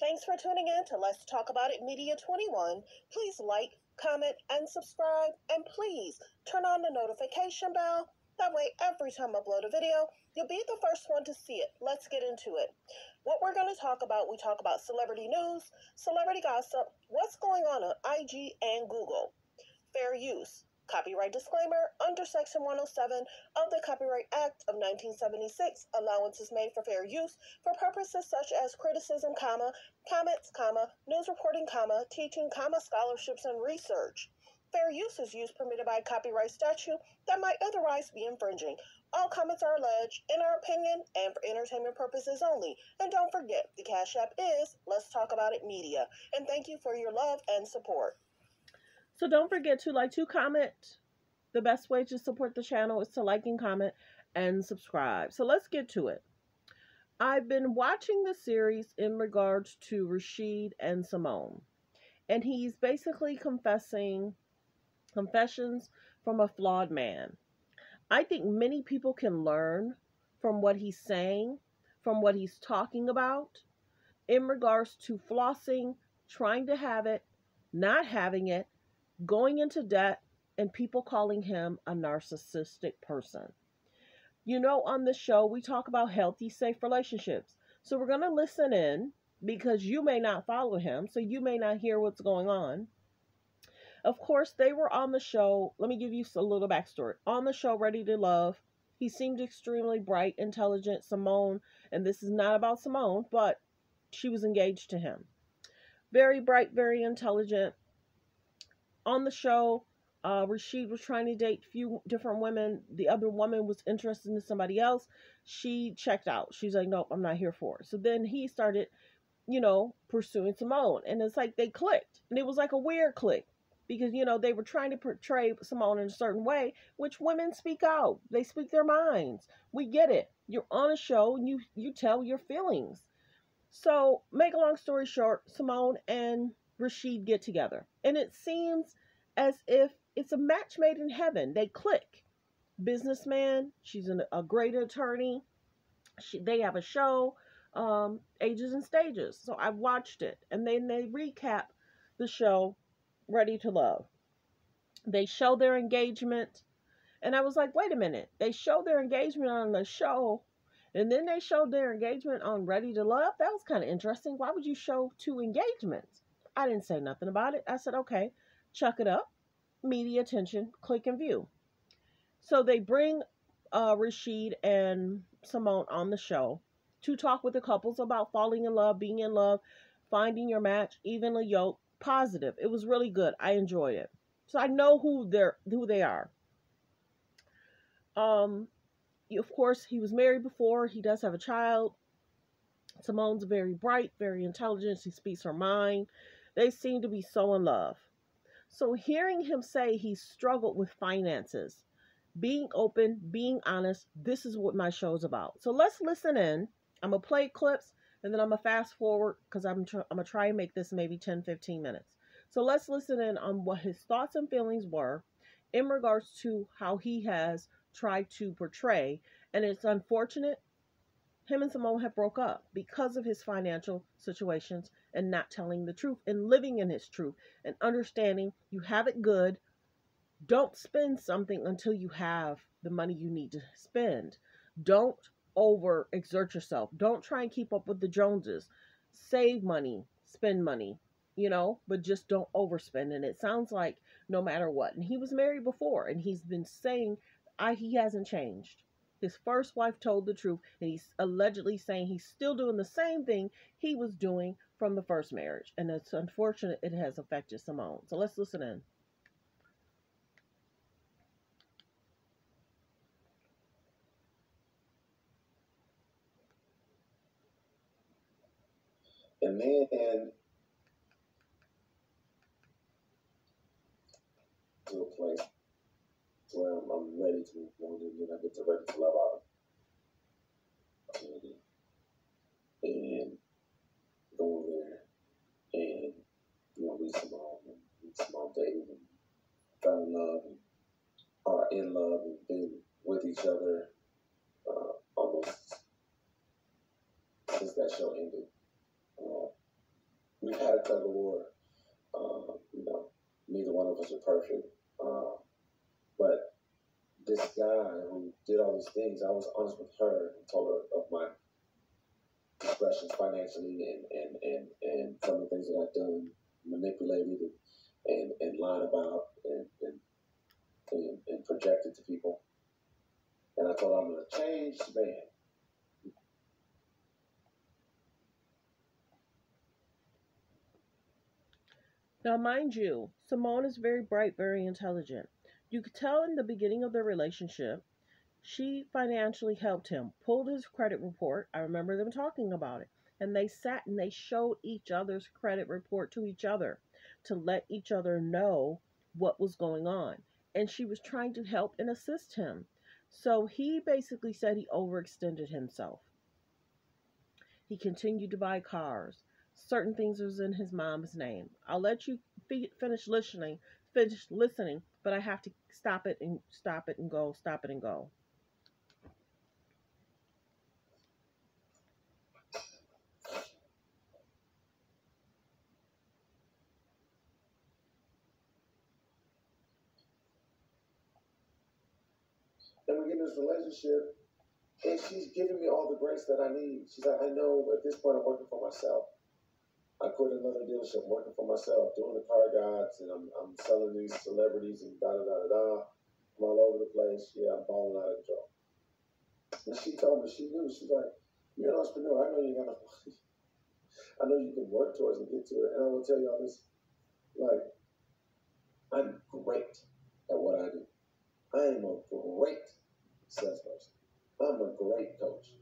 Thanks for tuning in to Let's Talk About It Media 21. Please like, comment, and subscribe. And please turn on the notification bell. That way, every time I upload a video, you'll be the first one to see it. Let's get into it. What we're going to talk about, we talk about celebrity news, celebrity gossip, what's going on IG and Google, fair use, copyright disclaimer under Section 107 of the Copyright Act of 1976, allowances made for fair use for purposes such as criticism, comments, news reporting, teaching, scholarships, and research. Fair use is use permitted by copyright statute that might otherwise be infringing. All comments are alleged, in our opinion, and for entertainment purposes only. And don't forget, the Cash App is Let's Talk About It Media. And thank you for your love and support. So don't forget to like, to comment. The best way to support the channel is to like and comment and subscribe. So let's get to it. I've been watching the series in regards to Rashid and Simone. And he's basically confessions from a flawed man. I think many people can learn from what he's saying, from what he's talking about, in regards to flossing, trying to have it, not having it, going into debt, and people calling him a narcissistic person. You know, on the show, we talk about healthy, safe relationships. So we're going to listen in because you may not follow him, so you may not hear what's going on. Of course, they were on the show. Let me give you a little backstory. On the show, Ready to Love, he seemed extremely bright, intelligent. Simone, and this is not about Simone, but she was engaged to him. Very bright, very intelligent. On the show, Rashid was trying to date a few different women. The other woman was interested in somebody else. She checked out. She's like, nope, I'm not here for it. So then he started, pursuing Simone. And it's like they clicked. And it was like a weird click. Because, they were trying to portray Simone in a certain way, which women speak out. They speak their minds. We get it. You're on a show and you tell your feelings. So, make a long story short, Simone and Rashid get together. And it seems as if it's a match made in heaven. They click. Businessman, she's a great attorney. They have a show, Ages and Stages. So I watched it. And then they recap the show, Ready to Love. They show their engagement. And I was like, wait a minute. They show their engagement on the show. And then they showed their engagement on Ready to Love. That was kind of interesting. Why would you show two engagements? I didn't say nothing about it. I said, okay, chuck it up. Media attention, click and view. So they bring Rashid and Simone on the show to talk with the couples about falling in love, being in love, finding your match, evenly yoked, positive. It was really good. I enjoyed it. So I know who they are. Of course, he was married before. He does have a child. Simone's very bright, very intelligent. She speaks her mind. They seem to be so in love. So hearing him say he struggled with finances, being open, being honest, this is what my show is about. So let's listen in. I'm going to play clips and then I'm going to fast forward because I'm going to try and make this maybe 10, 15 minutes. So let's listen in on what his thoughts and feelings were in regards to how he has tried to portray. And it's unfortunate him and Simone have broke up because of his financial situations and not telling the truth and living in his truth and understanding you have it good. Don't spend something until you have the money you need to spend. Don't overexert yourself. Don't try and keep up with the Joneses. Save money, spend money, but just don't overspend. And it sounds like no matter what. And he was married before and he's been saying, he hasn't changed. His first wife told the truth, and he's allegedly saying he's still doing the same thing he was doing from the first marriage. And it's unfortunate it has affected Simone. So let's listen in. And then to a place where I'm ready to move on, and then I get to ready to love opportunity and going there and meet Simone dating and fell in love and are in love and been with each other almost since that show ended. We've had a tug of war. Neither one of us are perfect. But this guy who did all these things, I was honest with her and told her of my expressions financially and some of the things that I've done, manipulated and lied about and projected to people. And I told her I'm going to change, man. Now, mind you, Simone is very bright, very intelligent. You could tell in the beginning of their relationship, she financially helped him, pulled his credit report. I remember them talking about it. And they sat and they showed each other's credit report to each other to let each other know what was going on. And she was trying to help and assist him. So he basically said he overextended himself. He continued to buy cars. Certain things was in his mom's name. I'll let you finish listening, but I have to stop it and go, stop it and go. And we get in this relationship, and she's giving me all the grace that I need. She's like, I know at this point I'm working for myself. I quit another dealership, working for myself, doing the car guides, and I'm selling these celebrities and da da da da da. I'm all over the place. Yeah, I'm balling out of control. And she told me, she knew, she's like, you're an entrepreneur. I know you got enough money. I know you can work towards and get to it. And I will tell y'all this, like, I'm great at what I do. I am a great salesperson. I'm a great coach.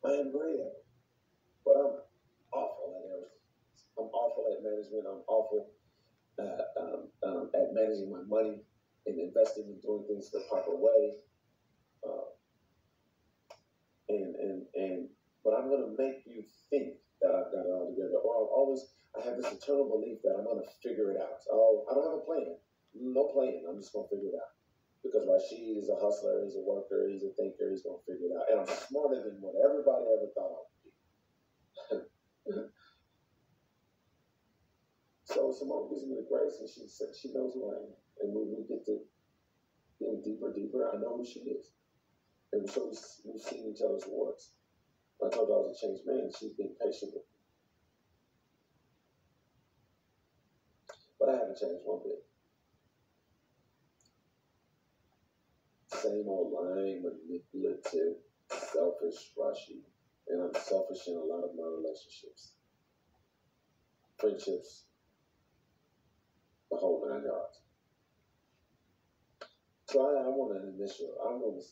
I am great at it. But I'm awful at everything. I'm awful at management. I'm awful at managing my money and investing and doing things the proper way. Uh, and but I'm gonna make you think that I've got it all together. Or I have this eternal belief that I'm gonna figure it out. Oh, I don't have a plan. No plan. I'm just gonna figure it out. Because Rashid is a hustler, he's a worker, he's a thinker, he's gonna figure it out. And I'm smarter than what everybody ever thought I would be. So Simone gives me the grace, and she said she knows who I am. And when we get to getting deeper, I know who she is. And so we've seen each other's works. I told her I was a changed man, and she's been patient with me. But I haven't changed one bit. Same old lying, manipulative, selfish Rashid. And I'm selfish in a lot of my relationships. Friendships, the whole nine yards. So I want an initial. I want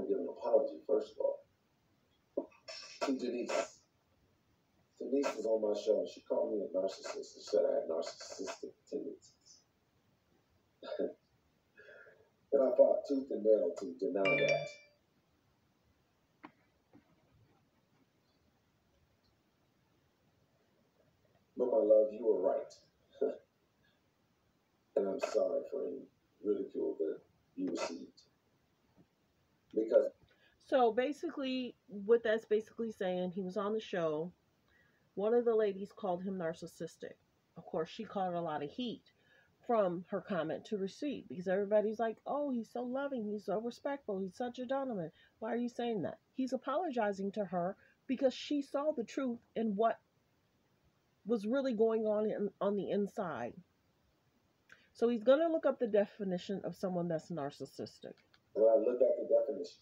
to give an apology first of all to Denise. Denise was on my show and she called me a narcissist and said I had narcissistic tendencies. And I fought tooth and nail to deny that. But my love, you were right. And I'm sorry for any ridicule that you received. Because So basically, what that's basically saying, he was on the show. One of the ladies called him narcissistic. Of course, she caught a lot of heat from her comment to Rashid because everybody's like, oh, he's so loving, he's so respectful, he's such a gentleman. Why are you saying that? He's apologizing to her because she saw the truth in what was really going on the inside. So he's going to look up the definition of someone that's narcissistic. when I look at the definition,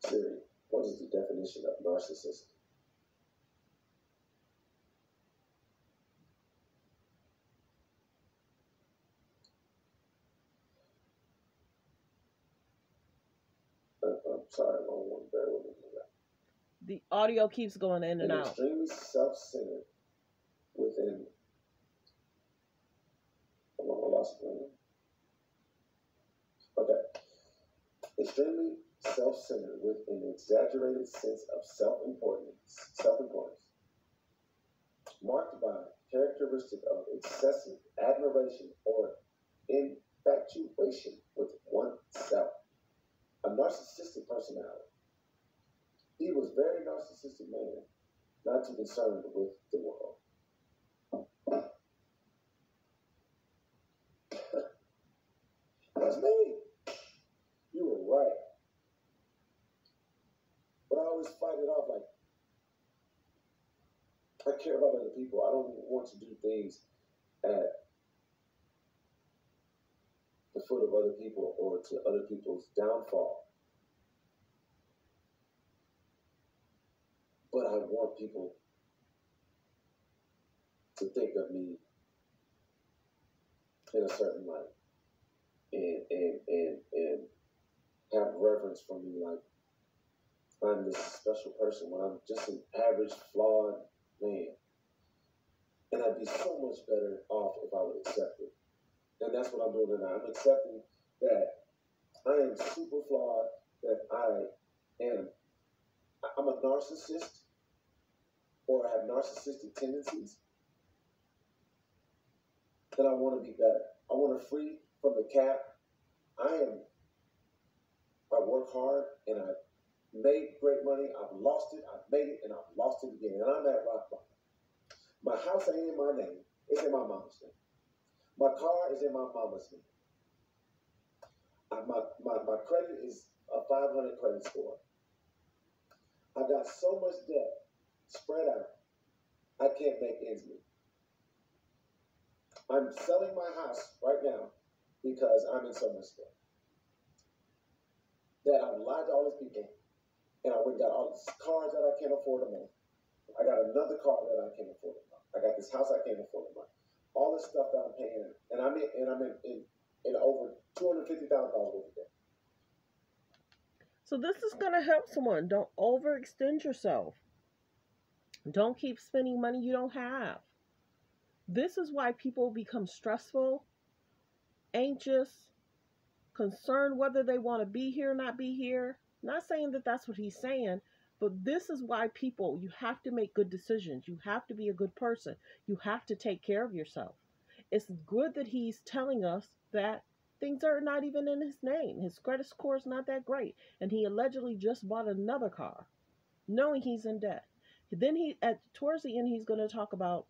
Siri, what is the definition of narcissism? I'm sorry, I don't want to bear with me. The audio keeps going in and out. Extremely self-centered within. I lost it. Okay. Extremely self-centered with an exaggerated sense of self-importance, marked by characteristic of excessive admiration or infatuation with oneself. A narcissistic personality. He was very narcissistic man, not too concerned with the world. That's me. You were right. But I always fight it off like, I care about other people. I don't want to do things at the foot of other people or to other people's downfall. But I want people to think of me in a certain light and have reverence for me like I'm this special person when I'm just an average, flawed man. And I'd be so much better off if I would accept it. And that's what I'm doing now. I'm accepting that I am super flawed, that I'm a narcissist, or I have narcissistic tendencies, that I want to be better. I want to free from the cap. I work hard and I made great money. I've lost it, I've made it, and I've lost it again. And I'm at rock bottom. My house ain't in my name. It's in my mama's name. My car is in my mama's name. My credit is a 500 credit score. I've got so much debt spread out, I can't make ends meet. I'm selling my house right now because I'm in so much debt. That I've lied to all these people, and I went and got all these cars that I can't afford a month. I got another car that I can't afford a month. I got this house I can't afford a month. All this stuff that I'm paying, and I'm in over $250,000 worth of debt. So this is going to help someone. Don't overextend yourself. Don't keep spending money you don't have. This is why people become stressful, anxious, concerned whether they want to be here or not be here. Not saying that that's what he's saying, but this is why people, you have to make good decisions. You have to be a good person. You have to take care of yourself. It's good that he's telling us that things are not even in his name. His credit score is not that great. And he allegedly just bought another car, knowing he's in debt. Then towards the end, he's going to talk about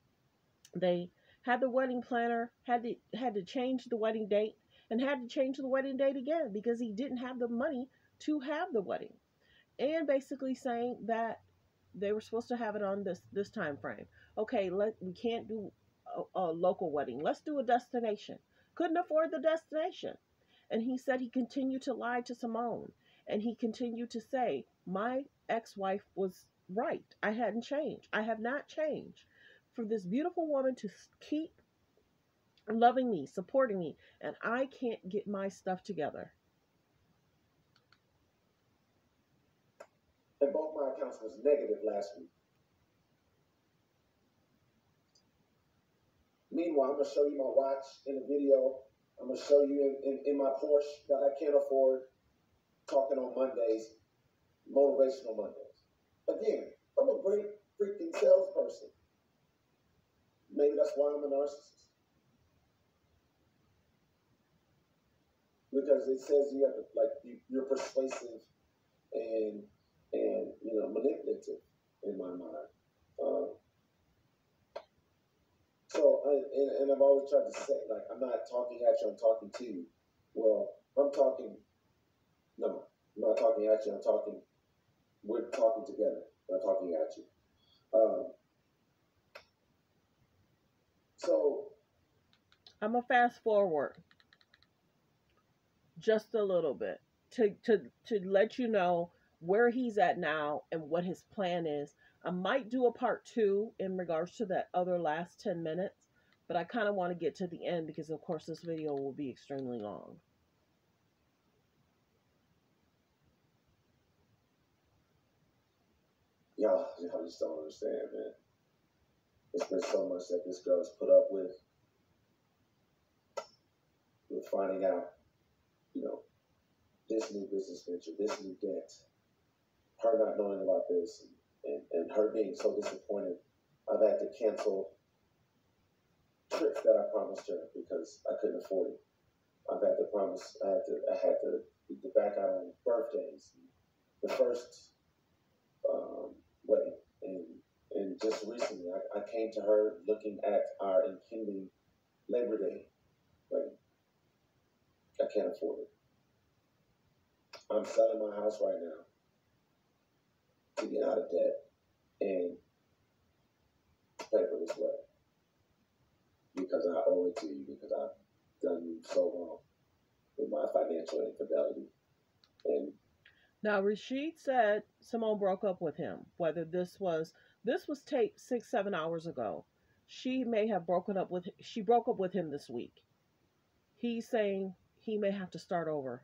they had the wedding planner, had to change the wedding date, and had to change the wedding date again because he didn't have the money to have the wedding. And basically saying that they were supposed to have it on this time frame. Okay, we can't do a local wedding. Let's do a destination. Couldn't afford the destination. And he said he continued to lie to Simone. And he continued to say, my ex-wife was right. I hadn't changed. I have not changed. For this beautiful woman to keep loving me, supporting me, and I can't get my stuff together. And both my accounts was negative last week. Meanwhile, I'm going to show you my watch in the video. I'm going to show you in my Porsche that I can't afford, talking on Mondays, motivational Mondays. Again, I'm a great freaking salesperson. Maybe that's why I'm a narcissist. Because it says you have to, you're persuasive and manipulative in my mind. And I've always tried to say, I'm not talking at you, I'm talking to you. Well, I'm not talking at you, I'm talking we're talking together. We're not talking at you. Um, so I'm going to fast forward just a little bit to let you know where he's at now and what his plan is. I might do a part two in regards to that other last 10 minutes, but I kind of want to get to the end because, of course, this video will be extremely long. y'all just don't understand, man. It's been so much that this girl has put up with finding out, you know, this new business venture, this new debt, her not knowing about this, and her being so disappointed. I've had to cancel trips that I promised her because I couldn't afford it. I had to back out on birthdays, the first wedding, and just recently I came to her looking at our impending Labor Day wedding. I can't afford it. I'm selling my house right now to get out of debt and pay for this wedding because I owe it to you, because I've done you so wrong with my financial infidelity. And now, Rashid said Simone broke up with him. Whether this was taped 6-7 hours ago, she broke up with him this week. He's saying he may have to start over,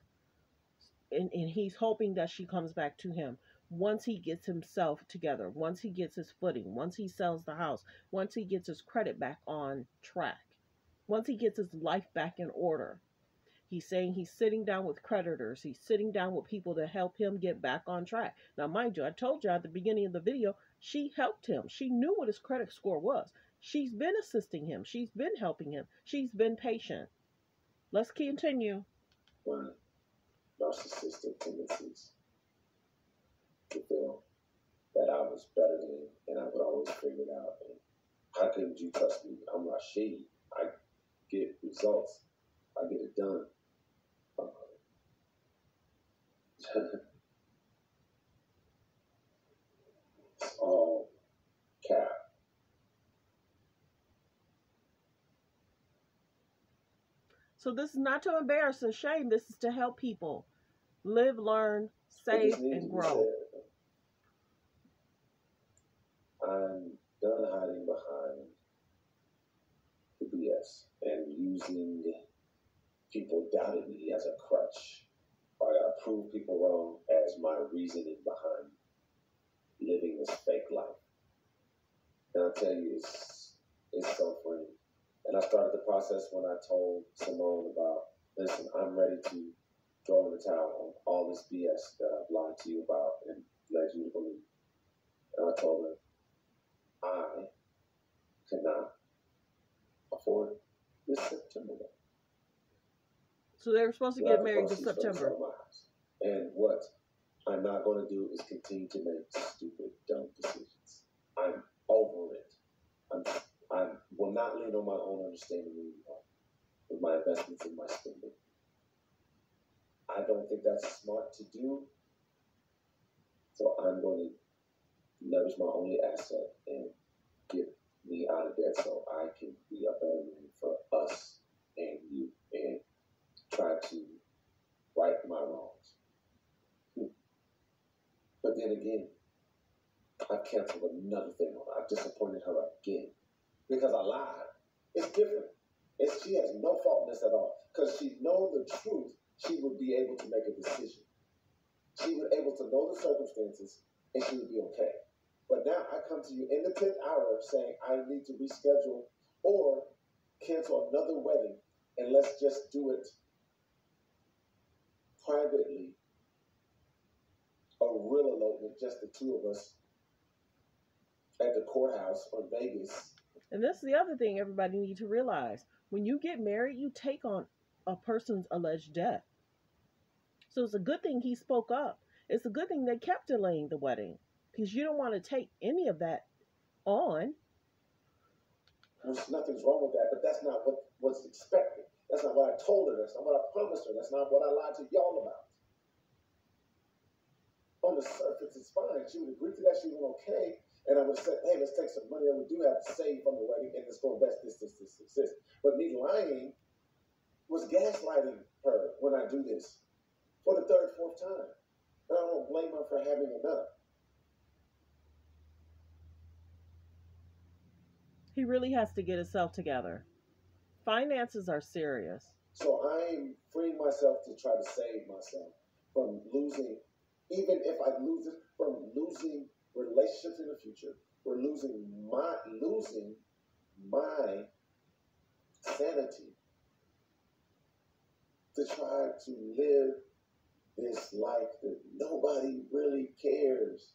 and he's hoping that she comes back to him once he gets himself together, once he gets his footing, once he sells the house, once he gets his credit back on track, once he gets his life back in order. He's saying he's sitting down with creditors. He's sitting down with people to help him get back on track. Now, mind you, I told you at the beginning of the video, she helped him. She knew what his credit score was. She's been assisting him. She's been helping him. She's been patient. Let's continue. my narcissistic tendencies to feel that I was better than, and I would always figure it out. And how couldn't you trust me? I'm Rashid. I get results. I get it done. It's all cap. So this is not to embarrass and shame. This is to help people live, learn, save, and grow. I'm done hiding behind the BS and using people doubting me as a crutch. I gotta prove people wrong as my reasoning behind living this fake life. And I tell you, it's so freeing. And I started the process when I told Simone about, listen, I'm ready to throw in the towel on all this BS that I've lied to you about and led you to believe. And I told her I cannot afford this September. So they were supposed to get married this September. And what I'm not going to do is continue to make stupid, dumb decisions. I'm over it. I will not lean on my own understanding anymore with my investments and my spending. I don't think that's smart to do. So I'm going to leverage my only asset and get me out of debt so I can be a better man for us and you and try to right my wrongs. But then again, I've canceled another thing on her. I've disappointed her again because I lied. It's different. She has no fault in this at all. Because she knows the truth, she would be able to make a decision. She would be able to know the circumstances and she would be okay. But now I come to you in the 10th hour saying I need to reschedule or cancel another wedding and let's just do it privately. A real elopement, just the two of us at the courthouse or Vegas. And this is the other thing everybody needs to realize. When you get married, you take on a person's alleged debt. So it's a good thing he spoke up. It's a good thing they kept delaying the wedding because you don't want to take any of that on. Nothing's wrong with that, but that's not what's expected. That's not what I told her. That's not what I promised her. That's not what I lied to y'all about. on the surface, it's fine. She would agree to that. She was okay. And I would say, hey, let's take some money that we do have to save from the wedding and let's go invest this. But me lying was gaslighting her when I do this for the third, fourth time. And I don't blame her for having enough. He really has to get himself together. Finances are serious. So I'm freeing myself to try to save myself from losing, even if I lose it, from losing relationships in the future, or losing my sanity to try to live this life that nobody really cares.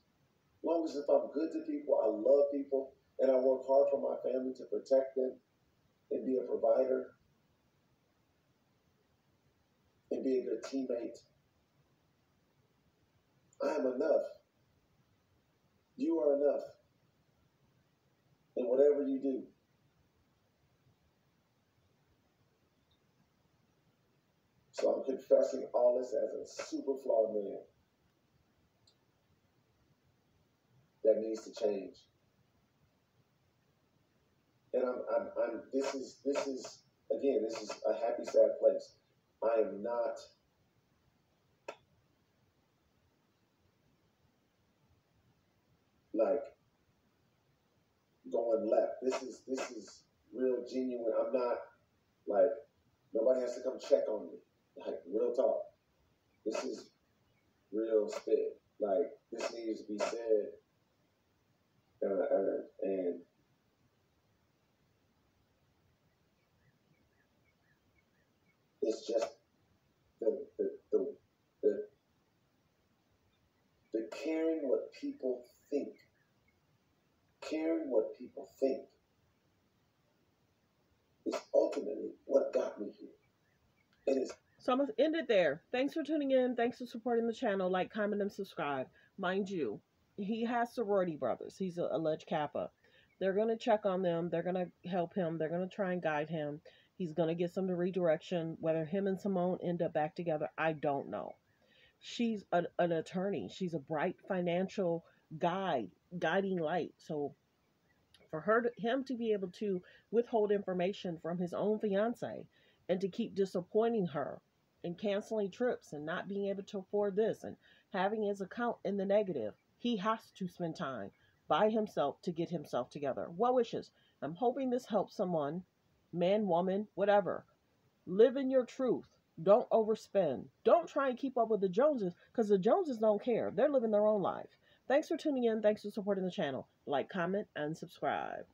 As long as if I'm good to people, I love people, and I work hard for my family to protect them and be a provider and be a good teammate, I am enough. You are enough. And whatever you do. So I'm confessing all this as a super flawed man that needs to change. And this is again, this is a happy, sad place. I am not like going left. This is real genuine. I'm not like, nobody has to come check on me. Like, real talk. This is real spit. Like, this needs to be said. And it's just the caring what people think. Caring what people think is ultimately what got me here. And it's So I'm going to end it there. Thanks for tuning in. Thanks for supporting the channel. Like, comment, and subscribe. Mind you, he has sorority brothers. He's a alleged Kappa. They're going to check on them. They're going to help him. They're going to try and guide him. He's going to get some redirection. Whether him and Simone end up back together, I don't know. She's an attorney. She's a bright financial guiding light. So for him to be able to withhold information from his own fiance and to keep disappointing her and canceling trips and not being able to afford this and having his account in the negative, he has to spend time by himself to get himself together. Well wishes. I'm hoping this helps someone, man, woman, whatever. Live in your truth. Don't overspend. Don't try and keep up with the Joneses, because the Joneses don't care. They're living their own life. Thanks for tuning in. Thanks for supporting the channel. Like, comment, and subscribe.